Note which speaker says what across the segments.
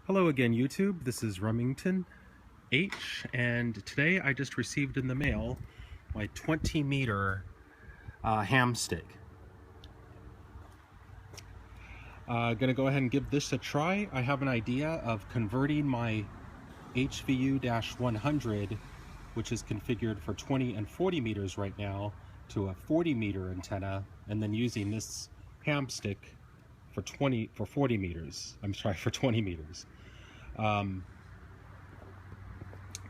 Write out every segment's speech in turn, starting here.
Speaker 1: Hello again, YouTube. This is Remington H, and today I just received in the mail my 20-meter hamstick. Gonna go ahead and give this a try. I have an idea of converting my HVU-100, which is configured for 20 and 40 meters right now, to a 40-meter antenna, and then using this hamstick for 40 meters. I'm sorry, for 20 meters.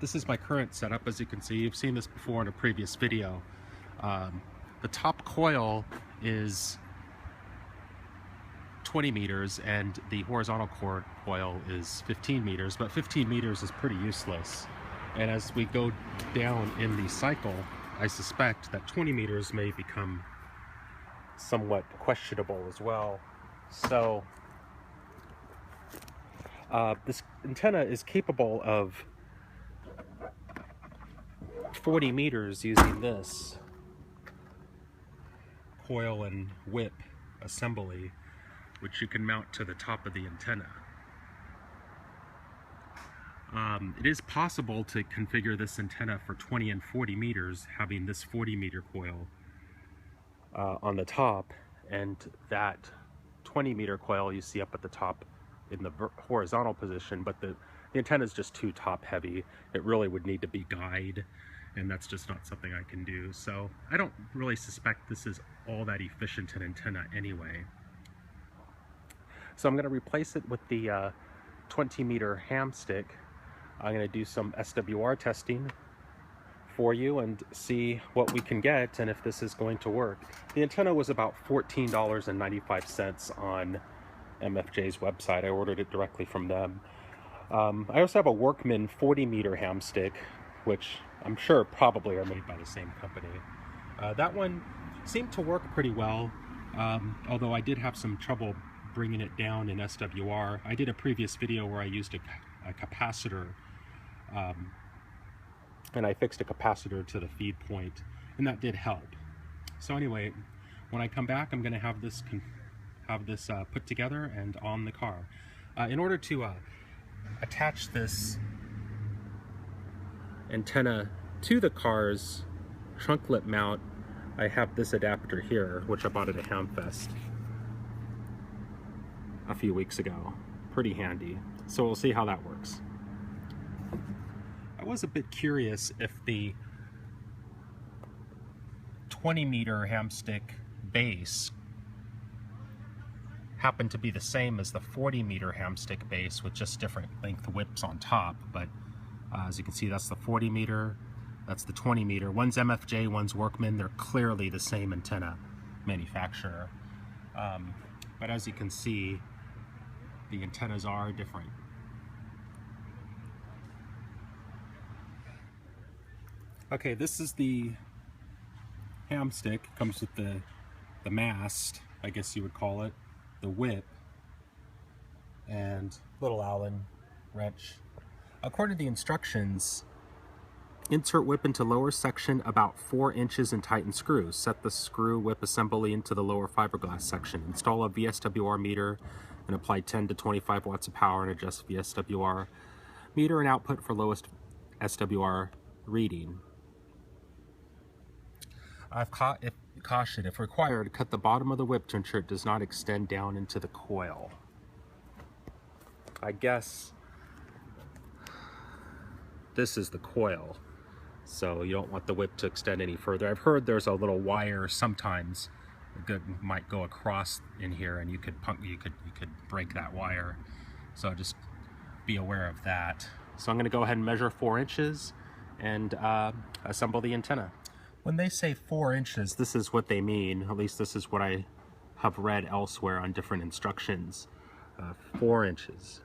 Speaker 1: This is my current setup. As you can see, you've seen this before in a previous video. The top coil is 20 meters and the horizontal coil is 15 meters, but 15 meters is pretty useless. And as we go down in the cycle, I suspect that 20 meters may become somewhat questionable as well. So this antenna is capable of 40 meters using this coil and whip assembly, which you can mount to the top of the antenna. It is possible to configure this antenna for 20 and 40 meters, having this 40-meter coil on the top, and that 20-meter coil you see up at the top in the horizontal position, but the antenna is just too top heavy. It really would need to be guyed, and that's just not something I can do. So I don't really suspect this is all that efficient an antenna anyway. So I'm going to replace it with the 20-meter hamstick. I'm going to do some SWR testing for you and see what we can get and if this is going to work. The antenna was about $14.95 on MFJ's website. I ordered it directly from them. I also have a Workman 40-meter hamstick, which I'm sure probably are made by the same company. That one seemed to work pretty well, although I did have some trouble bringing it down in SWR. I did a previous video where I used a capacitor, and I fixed a capacitor to the feed point, and that did help. So anyway, when I come back, I'm going to have this put together and on the car. In order to attach this antenna to the car's trunk lip mount, I have this adapter here, which I bought at a Hamfest a few weeks ago. Pretty handy. So we'll see how that works. I was a bit curious if the 20-meter hamstick base happened to be the same as the 40-meter hamstick base with just different length whips on top, but as you can see, that's the 40-meter, that's the 20-meter. One's MFJ, one's Workman. They're clearly the same antenna manufacturer. But as you can see, the antennas are different. Okay, this is the hamstick. Comes with the mast, I guess you would call it, the whip, and little Allen wrench. According to the instructions, insert whip into lower section about 4 inches and tighten screws. Set the screw whip assembly into the lower fiberglass section. Install a SWR meter and apply 10 to 25 watts of power and adjust SWR meter and output for lowest SWR reading. Caution, if required, cut the bottom of the whip to ensure it does not extend down into the coil. I guess this is the coil, so you don't want the whip to extend any further. I've heard there's a little wire sometimes that might go across in here, and you could break that wire. So just be aware of that. So I'm going to go ahead and measure 4 inches and assemble the antenna. When they say 4 inches, this is what they mean. At least this is what I have read elsewhere on different instructions. 4 inches.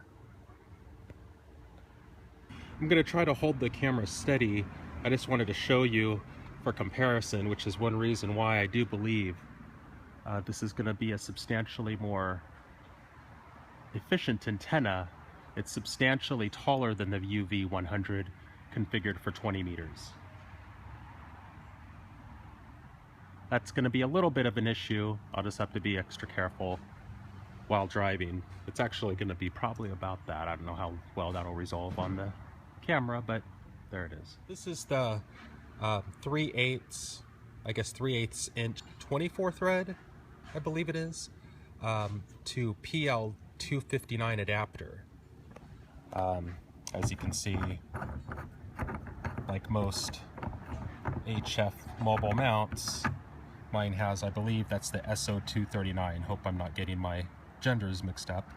Speaker 1: I'm going to try to hold the camera steady. I just wanted to show you for comparison, which is one reason why I do believe this is going to be a substantially more efficient antenna. It's substantially taller than the UV-100 configured for 20 meters. That's going to be a little bit of an issue. I'll just have to be extra careful while driving. It's actually going to be probably about that. I don't know how well that'll resolve on the camera, but there it is. This is the 3/8, I guess 3/8 inch 24 thread, I believe it is, to PL259 adapter. As you can see, like most HF mobile mounts, mine has, I believe that's the SO239. Hope I'm not getting my genders mixed up,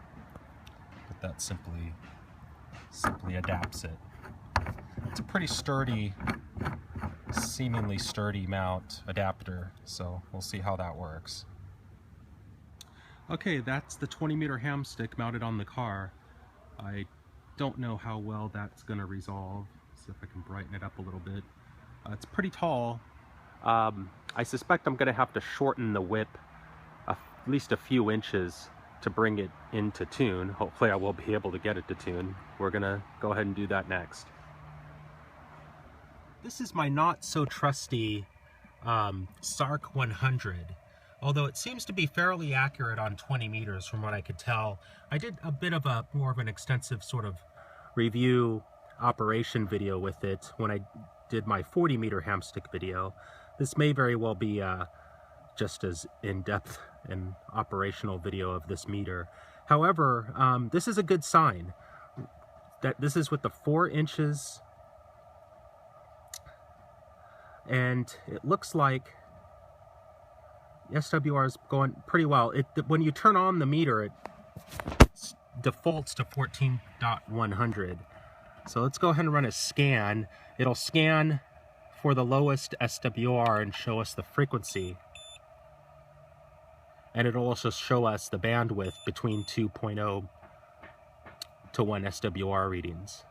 Speaker 1: but that simply adapts it. It's a pretty sturdy, seemingly sturdy mount adapter, so we'll see how that works. Okay, that's the 20-meter hamstick mounted on the car. I don't know how well that's going to resolve. See if I can brighten it up a little bit. It's pretty tall. I suspect I'm going to have to shorten the whip at least a few inches to bring it into tune. Hopefully I will be able to get it to tune. We're going to go ahead and do that next. This is my not so trusty Sark 100. Although it seems to be fairly accurate on 20 meters from what I could tell. I did a bit of more of an extensive sort of review operation video with it when I did my 40-meter hamstick video. This may very well be just as in-depth an operational video of this meter. However, this is a good sign that this is with the 4 inches, and it looks like SWR is going pretty well. When you turn on the meter, it defaults to 14.100. So let's go ahead and run a scan. It'll scan for the lowest SWR and show us the frequency. And it'll also show us the bandwidth between 2.0 to 1 SWR readings.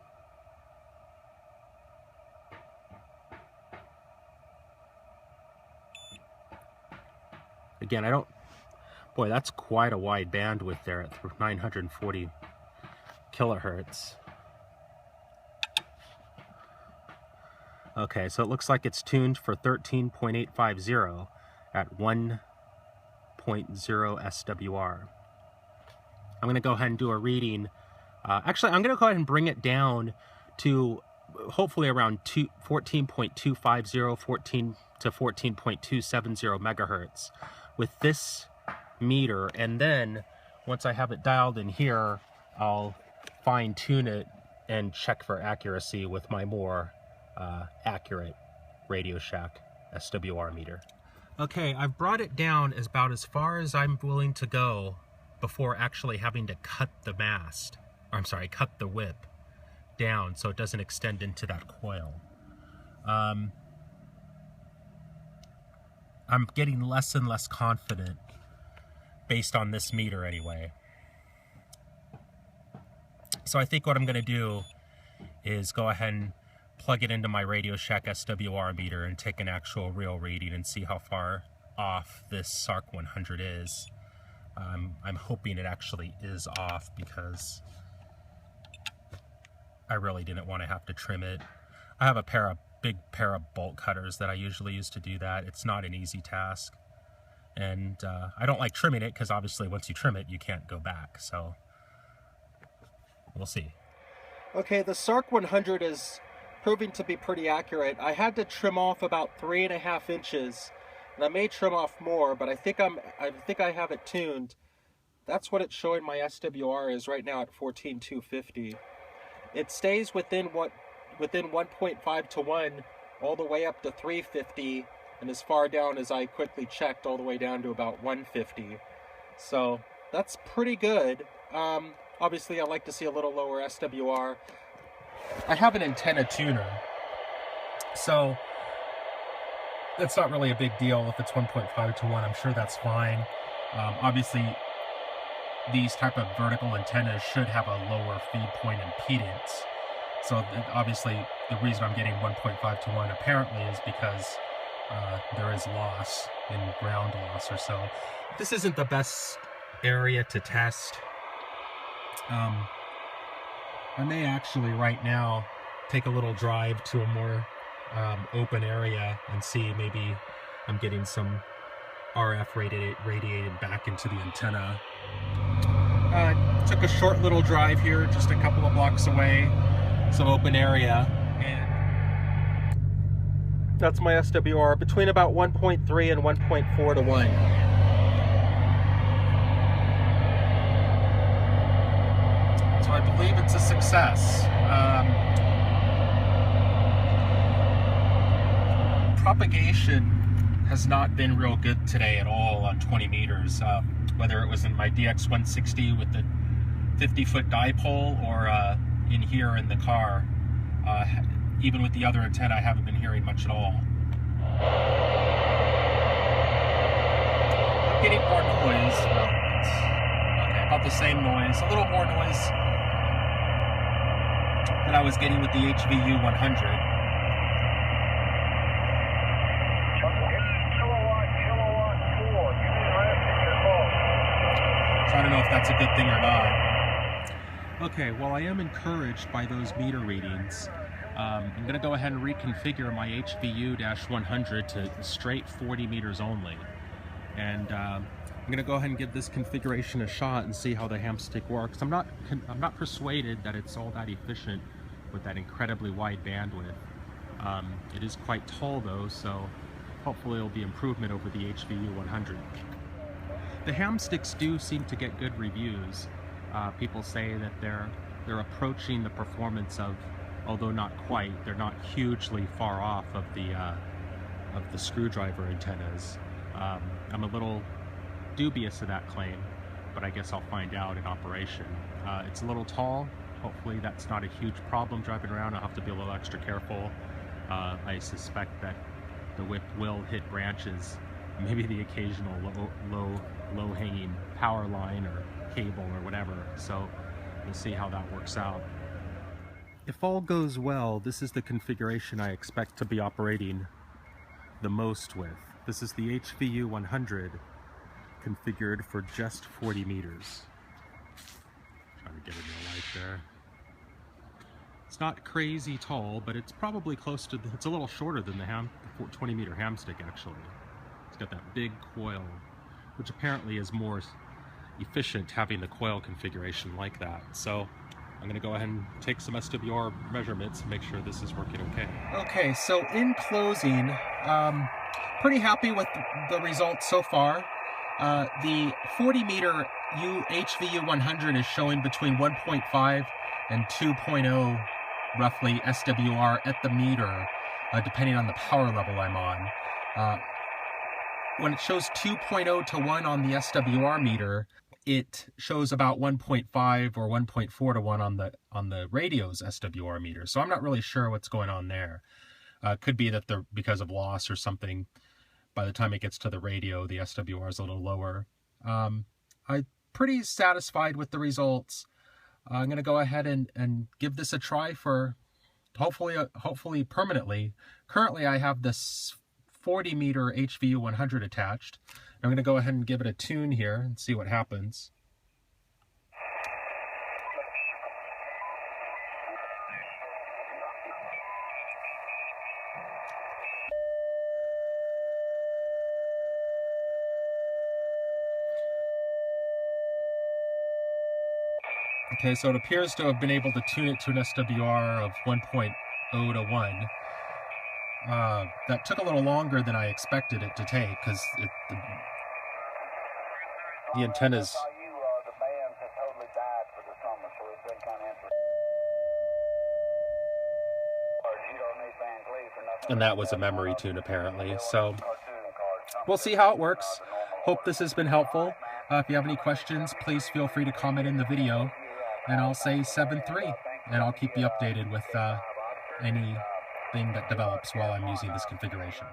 Speaker 1: Again, boy, that's quite a wide bandwidth there at 940 kilohertz. Okay, so it looks like it's tuned for 13.850 at 1.0 SWR. I'm going to go ahead and do a reading. Actually, I'm going to go ahead and bring it down to hopefully around 14.250, 14 to 14.270 megahertz with this meter, and then once I have it dialed in here, I'll fine-tune it and check for accuracy with my more accurate Radio Shack SWR meter. Okay, I've brought it down about as far as I'm willing to go before actually having to cut the mast, or I'm sorry, cut the whip down so it doesn't extend into that coil. I'm getting less and less confident based on this meter anyway. So I think what I'm going to do is go ahead and plug it into my Radio Shack SWR meter and take an actual real reading and see how far off this Sark 100 is. I'm hoping it actually is off because I really didn't want to have to trim it. I have a big pair of bolt cutters that I usually use to do that. It's not an easy task, and I don't like trimming it because obviously once you trim it you can't go back, so we'll see. Okay, the Sark 100 is proving to be pretty accurate. I had to trim off about 3.5 inches, and I may trim off more, but I think I have it tuned. That's what it's showing my SWR is right now at 14.250. It stays within 1.5 to 1 all the way up to 350, and as far down as I quickly checked, all the way down to about 150. So that's pretty good. Obviously I like to see a little lower SWR. I have an antenna tuner, so that's not really a big deal if it's 1.5 to 1. I'm sure that's fine. Obviously these type of vertical antennas should have a lower feed point impedance. So obviously the reason I'm getting 1.5 to 1 apparently is because there is loss in ground loss or so. This isn't the best area to test. I may actually right now take a little drive to a more open area and see maybe I'm getting some RF radiated back into the antenna. Took a short little drive here, just a couple of blocks away, some open area, and that's my SWR, between about 1.3 and 1.4 to 1. So I believe it's a success. Propagation has not been real good today at all on 20 meters, whether it was in my DX160 with the 50-foot dipole or in here in the car. Even with the other antenna, I haven't been hearing much at all. I'm getting more noise. Well, it's okay, about the same noise, a little more noise than I was getting with the HVU-100. I don't know if that's a good thing or not. Okay, well, I am encouraged by those meter readings. I'm going to go ahead and reconfigure my HVU-100 to straight 40 meters only. And I'm going to go ahead and give this configuration a shot and see how the Hamstick works. I'm not persuaded that it's all that efficient with that incredibly wide bandwidth. It is quite tall though, so hopefully it'll be improvement over the HVU-100. The Hamsticks do seem to get good reviews. People say that they're approaching the performance of, although not quite, they're not hugely far off of the screwdriver antennas. I'm a little dubious of that claim, but I guess I'll find out in operation. It's a little tall. Hopefully that's not a huge problem driving around. I'll have to be a little extra careful. I suspect that the whip will hit branches, maybe the occasional low-hanging power line or cable or whatever, so we'll see how that works out. If all goes well, this is the configuration I expect to be operating the most with. This is the HVU-100 configured for just 40 meters. Trying to get it in the light there. It's not crazy tall, but it's probably close to, it's a little shorter than the 20 meter Hamstick actually. It's got that big coil, which apparently is more efficient having the coil configuration like that. So I'm going to go ahead and take some SWR measurements and make sure this is working okay. Okay, so in closing, pretty happy with the results so far. The 40 meter HVU-100 is showing between 1.5 and 2.0 roughly SWR at the meter, depending on the power level I'm on. When it shows 2.0 to 1 on the SWR meter, it shows about 1.5 or 1.4 to 1 on the radio's SWR meter. So I'm not really sure what's going on there. Could be that they're because of loss or something. By the time it gets to the radio, the SWR is a little lower. I'm pretty satisfied with the results. I'm going to go ahead and give this a try for hopefully permanently. Currently, I have this 40 meter HVU-100 attached. I'm going to go ahead and give it a tune here and see what happens. Okay, so it appears to have been able to tune it to an SWR of 1.0 to 1. That took a little longer than I expected it to take because the antennas. And that was a memory tune apparently. So we'll see how it works. Hope this has been helpful. If you have any questions, please feel free to comment in the video. And I'll say 7-3, and I'll keep you updated with anything that develops while I'm using this configuration.